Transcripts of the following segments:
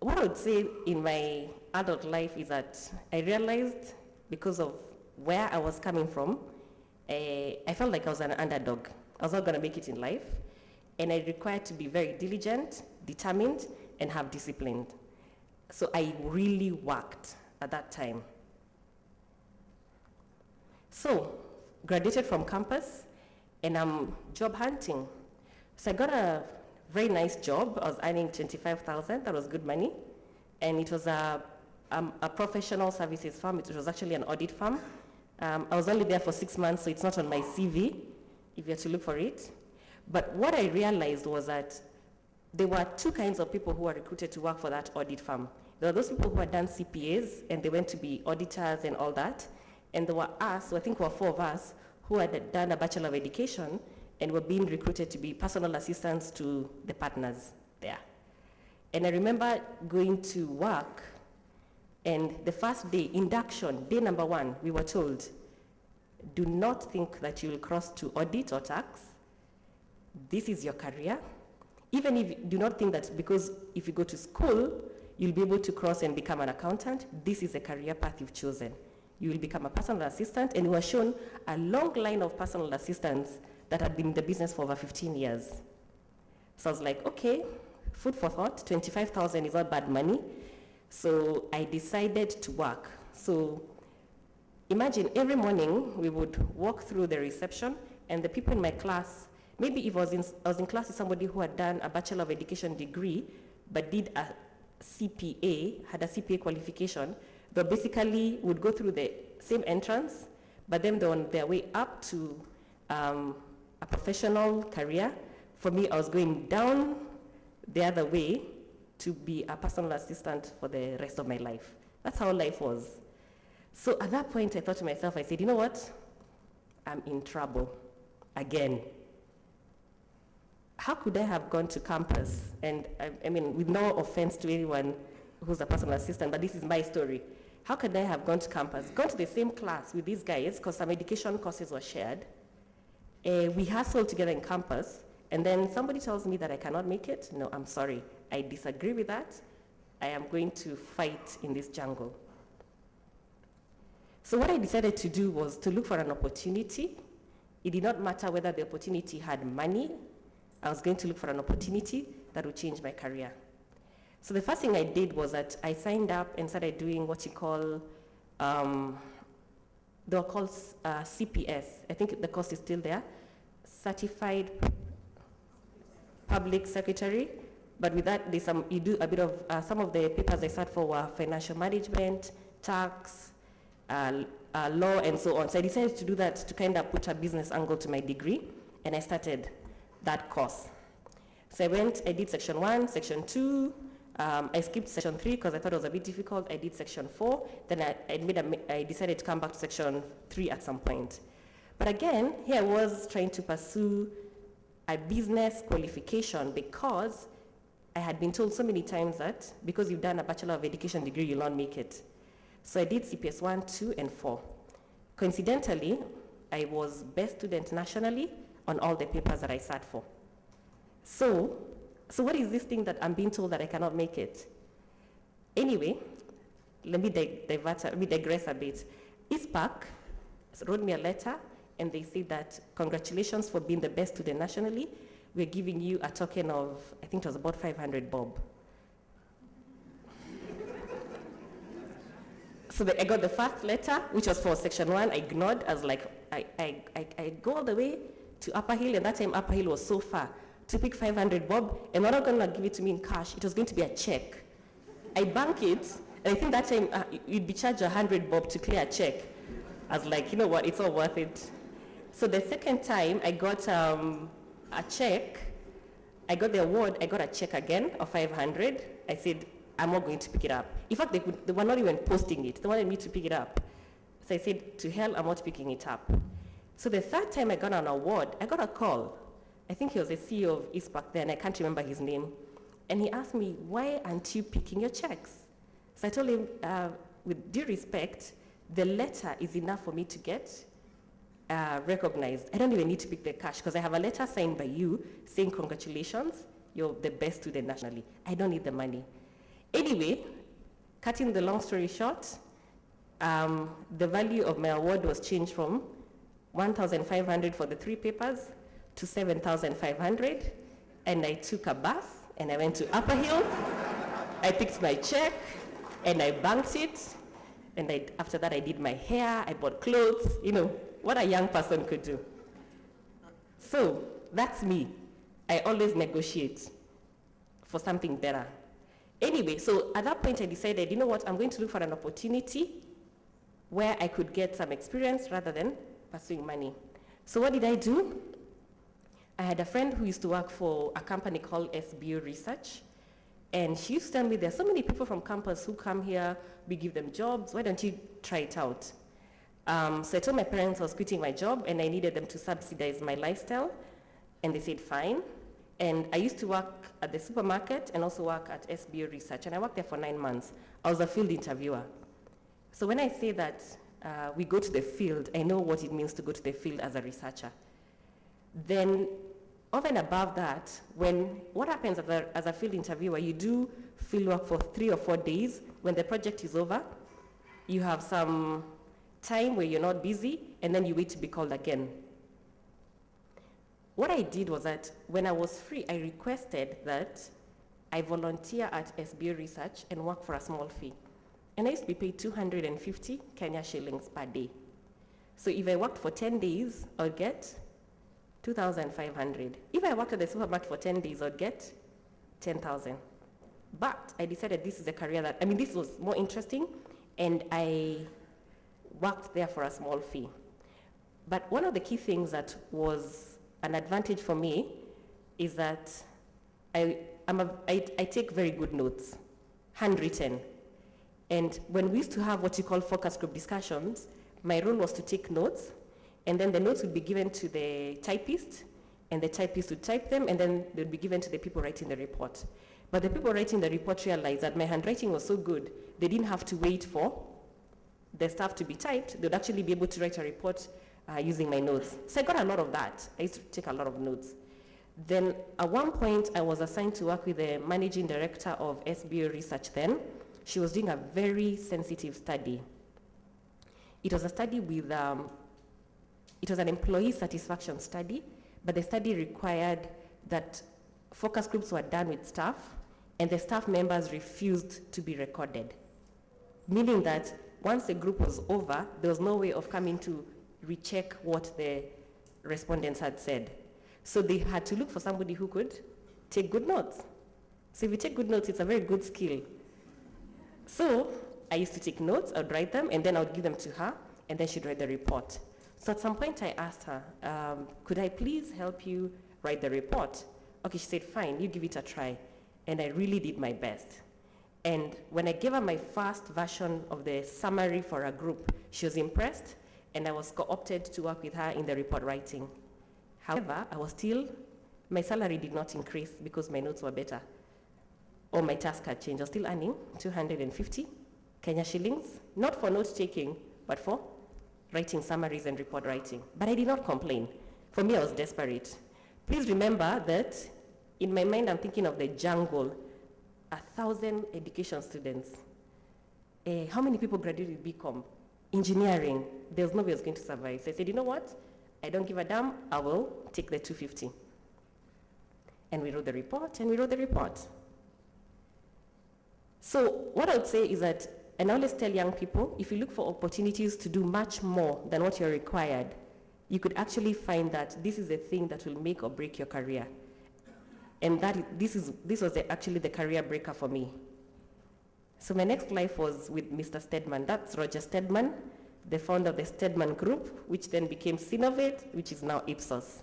what I would say in my adult life is that I realized because of where I was coming from, I felt like I was an underdog. I was not going to make it in life, and I required to be very diligent, determined, and have discipline. So I really worked at that time. So, graduated from campus, and I'm job hunting. So I got a very nice job. I was earning 25,000. That was good money. And it was a professional services firm. It was actually an audit firm. I was only there for 6 months, so it's not on my CV if you have to look for it. But what I realized was that there were two kinds of people who were recruited to work for that audit firm. There were those people who had done CPAs, and they went to be auditors and all that. And there were us, so I think there were 4 of us, who had done a Bachelor of Education and were being recruited to be personal assistants to the partners there. And I remember going to work, and the first day, induction, day number 1, we were told, do not think that you will cross to audit or tax. This is your career. Even if you do not think that because if you go to school, you'll be able to cross and become an accountant, this is a career path you've chosen. You will become a personal assistant, and we were shown a long line of personal assistants that had been in the business for over 15 years. So I was like, okay, food for thought, 25,000 is not bad money. So I decided to work. So imagine every morning we would walk through the reception, and the people in my class, maybe if I was in class with somebody who had done a Bachelor of Education degree, but did a CPA, had a CPA qualification, they basically would go through the same entrance, but then they're on their way up to a professional career. For me, I was going down the other way to be a personal assistant for the rest of my life. That's how life was. So at that point, I thought to myself, I said, you know what? I'm in trouble again. How could I have gone to campus? And I mean, with no offense to anyone who's a personal assistant, but this is my story. How could I have gone to campus, gone to the same class with these guys, because some education courses were shared. We hustled together in campus, and then somebody tells me that I cannot make it. No, I'm sorry. I disagree with that. I am going to fight in this jungle. So what I decided to do was to look for an opportunity. It did not matter whether the opportunity had money. I was going to look for an opportunity that would change my career. So the first thing I did was that I signed up and started doing what you call, they were called CPS. I think the course is still there. Certified Public Secretary. But with that, you do a bit of, some of the papers I sat for were financial management, tax, law, and so on. So I decided to do that to kind of put a business angle to my degree, and I started that course. So I did section 1, section 2, I skipped section 3 because I thought it was a bit difficult. I did section 4, then I decided to come back to section 3 at some point. But again, here I was trying to pursue a business qualification because I had been told so many times that because you've done a Bachelor of Education degree, you'll not make it. So I did CPS 1, 2, and 4. Coincidentally, I was best student nationally on all the papers that I sat for. So what is this thing that I'm being told that I cannot make it? Anyway, let me digress a bit. ISPAC wrote me a letter, and they said that congratulations for being the best student nationally. We're giving you a token of, I think it was about 500 bob. So I got the first letter, which was for section 1. I ignored. I was like, I go all the way to Upper Hill, and that time Upper Hill was so far, to pick 500 bob, and they're not going to give it to me in cash. It was going to be a check. I bank it, and I think that time you'd be charged 100 bob to clear a check. I was like, you know what, it's all worth it. So the second time I got a check, I got the award, I got a check again of 500. I said, I'm not going to pick it up. In fact, they were not even posting it. They wanted me to pick it up. So I said, to hell, I'm not picking it up. So the third time I got an award, I got a call. I think he was the CEO of ISPAC then, I can't remember his name. And he asked me, why aren't you picking your checks? So I told him, with due respect, the letter is enough for me to get recognized. I don't even need to pick the cash because I have a letter signed by you saying congratulations, you're the best student nationally. I don't need the money. Anyway, cutting the long story short, the value of my award was changed from 1,500 for the 3 papers to 7,500, and I took a bus and I went to Upper Hill. I picked my check and I banked it, and after that I did my hair, I bought clothes, what a young person could do. So that's me. I always negotiate for something better. Anyway, so at that point I decided, you know what, I'm going to look for an opportunity where I could get some experience rather than pursuing money. So what did I do? I had a friend who used to work for a company called SBU Research, and she used to tell me there's so many people from campus who come here, we give them jobs, why don't you try it out? So I told my parents I was quitting my job and I needed them to subsidize my lifestyle, and they said fine. And I used to work at the supermarket and also work at SBU Research, and I worked there for 9 months. I was a field interviewer. So when I say that we go to the field, I know what it means to go to the field as a researcher. Then over and above that, what happens as a field interviewer, you do field work for 3 or 4 days. When the project is over, you have some time where you're not busy, and then you wait to be called again. What I did was that when I was free, I requested that I volunteer at SBU Research and work for a small fee. And I used to be paid 250 Kenya shillings per day. So if I worked for 10 days, I would get 2,500. If I worked at the supermarket for 10 days, I would get 10,000. But I decided this is a career this was more interesting, and I worked there for a small fee. But one of the key things that was an advantage for me is that I take very good notes, handwritten. And when we used to have what you call focus group discussions, my role was to take notes, and then the notes would be given to the typist, and the typist would type them, and then they would be given to the people writing the report. But the people writing the report realized that my handwriting was so good, they didn't have to wait for the stuff to be typed. They'd actually be able to write a report using my notes. So I got a lot of that. I used to take a lot of notes. Then at one point, I was assigned to work with the managing director of SBU Research then. She was doing a very sensitive study. It was a study with, it was an employee satisfaction study, but the study required that focus groups were done with staff, and the staff members refused to be recorded. Meaning that once the group was over, there was no way of coming to recheck what the respondents had said. So they had to look for somebody who could take good notes. So if you take good notes, it's a very good skill. So I used to take notes, I would write them, and then I would give them to her, and then she'd write the report. So at some point I asked her, could I please help you write the report? Okay, she said, fine, you give it a try. And I really did my best. And when I gave her my first version of the summary for a group, she was impressed, and I was co-opted to work with her in the report writing. However, my salary did not increase because my notes were better, or my task had changed. I was still earning 250 Kenya shillings, not for note taking, but for writing summaries and report writing. But I did not complain. For me, I was desperate. Please remember that in my mind, I'm thinking of the jungle, 1,000 education students. How many people graduated with BCom? Engineering, there was no way I was going to survive. So I said, you know what? I don't give a damn, I will take the 250. And we wrote the report, So what I would say is that, and I always tell young people, if you look for opportunities to do much more than what you're required, you could actually find that this is the thing that will make or break your career. And this was actually the career breaker for me. So my next life was with Mr. Stedman. That's Roger Stedman, the founder of the Stedman Group, which then became Synovate, which is now Ipsos.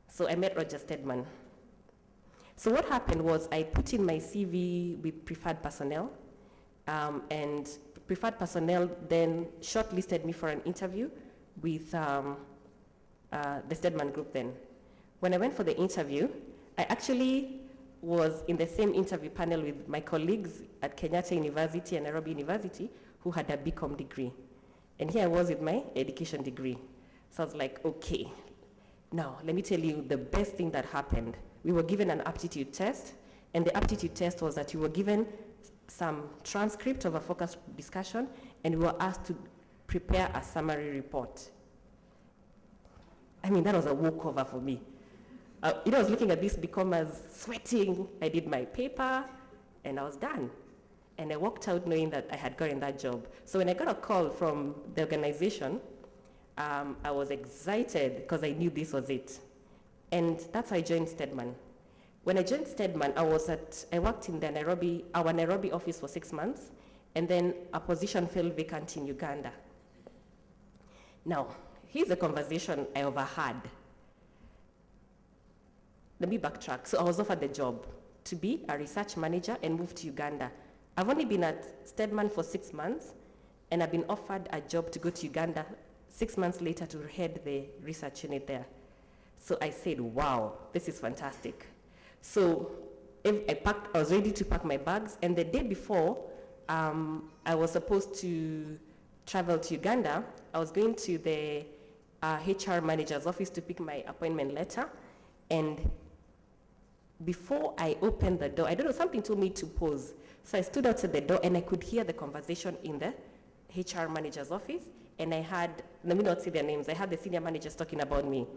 So I met Roger Stedman. So what happened was I put in my CV with preferred personnel, and preferred personnel then shortlisted me for an interview with the Stedman Group then. When I went for the interview, I actually was in the same interview panel with my colleagues at Kenyatta University and Nairobi University who had a BCom degree. And here I was with my education degree. So I was like, okay, now let me tell you the best thing that happened. We were given an aptitude test, and the aptitude test was that you were given some transcript of a focus discussion, and we were asked to prepare a summary report. I mean, that was a walkover for me. I was looking at these becomes sweating. I did my paper, and I was done. And I walked out knowing that I had gotten that job. So when I got a call from the organization, I was excited because I knew this was it. And that's how I joined Stedman. When I joined Stedman, I worked in our Nairobi office for 6 months, and then a position fell vacant in Uganda. Now, here's a conversation I overheard. Let me backtrack. So I was offered the job to be a research manager and move to Uganda. I've only been at Stedman for 6 months, and I've been offered a job to go to Uganda 6 months later to head the research unit there. So I said, wow, this is fantastic. So I was ready to pack my bags, and the day before I was supposed to travel to Uganda, I was going to the HR manager's office to pick my appointment letter, and before I opened the door, I don't know, something told me to pause. So I stood outside the door, and I could hear the conversation in the HR manager's office, and I had, let me not say their names, I had the senior managers talking about me.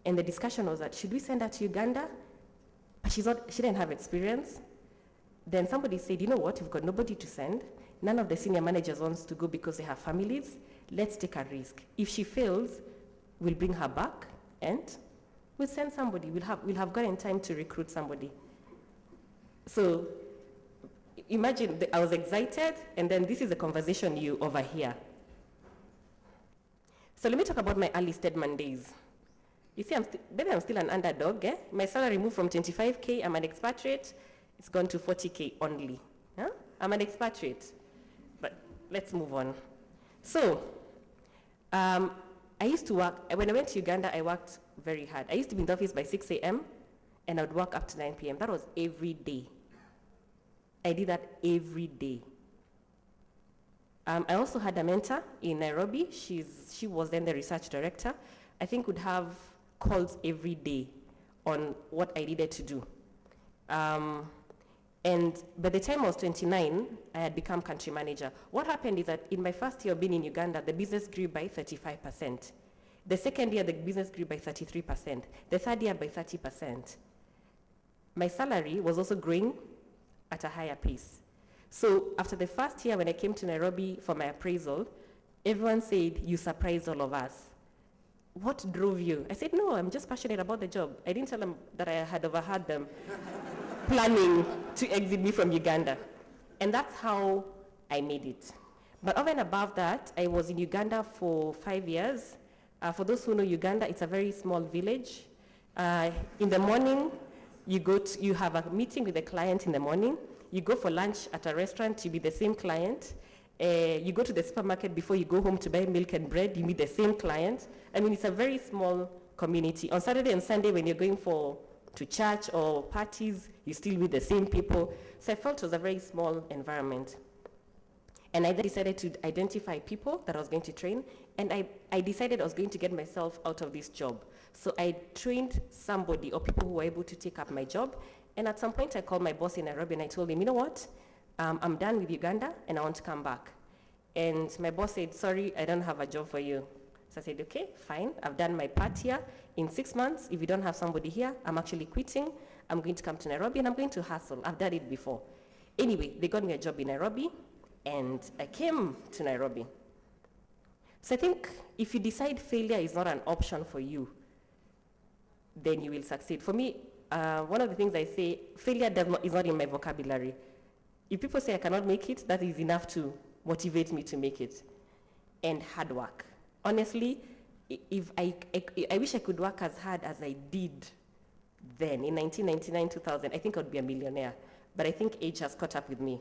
And the discussion was that, should we send her to Uganda? But she didn't have experience. Then somebody said, you know what, we've got nobody to send. None of the senior managers wants to go because they have families. Let's take a risk. If she fails, we'll bring her back, and we'll send somebody. We'll have gotten time to recruit somebody. So imagine, I was excited, and then this is a conversation you overhear. So let me talk about my early Stedman days. You see, maybe I'm still an underdog. My salary moved from 25K, I'm an expatriate, it's gone to 40K only. I'm an expatriate, but let's move on. So, I used to work, when I went to Uganda, I worked very hard. I used to be in the office by 6 a.m., and I would work up to 9 p.m. That was every day. I did that every day. I also had a mentor in Nairobi. She was then the research director. I think would have calls every day on what I needed to do. And by the time I was 29, I had become country manager. What happened is that in my first year of being in Uganda, the business grew by 35%. The second year, the business grew by 33%. The third year, by 30%. My salary was also growing at a higher pace. So after the first year, when I came to Nairobi for my appraisal, everyone said, you surprised all of us. What drove you? I said, no, I'm just passionate about the job. I didn't tell them that I had overheard them planning to exit me from Uganda. And that's how I made it. But over and above that, I was in Uganda for 5 years. For those who know Uganda, it's a very small village. In the morning, you have a meeting with the client in the morning. You go for lunch at a restaurant, you meet the same client. You go to the supermarket before you go home to buy milk and bread, you meet the same client. I mean, it's a very small community. On Saturday and Sunday, when you're going to church or parties, you still meet the same people. So I felt it was a very small environment. And I then decided to identify people that I was going to train, and I decided I was going to get myself out of this job. So I trained somebody or people who were able to take up my job, and at some point I called my boss in Nairobi and I told him, you know what, I'm done with Uganda and I want to come back. And my boss said, sorry, I don't have a job for you. So I said, okay, fine, I've done my part here. In 6 months, if you don't have somebody here, I'm actually quitting. I'm going to come to Nairobi and I'm going to hustle. I've done it before. Anyway, they got me a job in Nairobi, and I came to Nairobi. So I think if you decide failure is not an option for you, then you will succeed. For me, one of the things I say, failure is not in my vocabulary. If people say I cannot make it, that is enough to motivate me to make it. And hard work. Honestly, if I wish I could work as hard as I did then in 1999, 2000, I think I would be a millionaire. But I think age has caught up with me.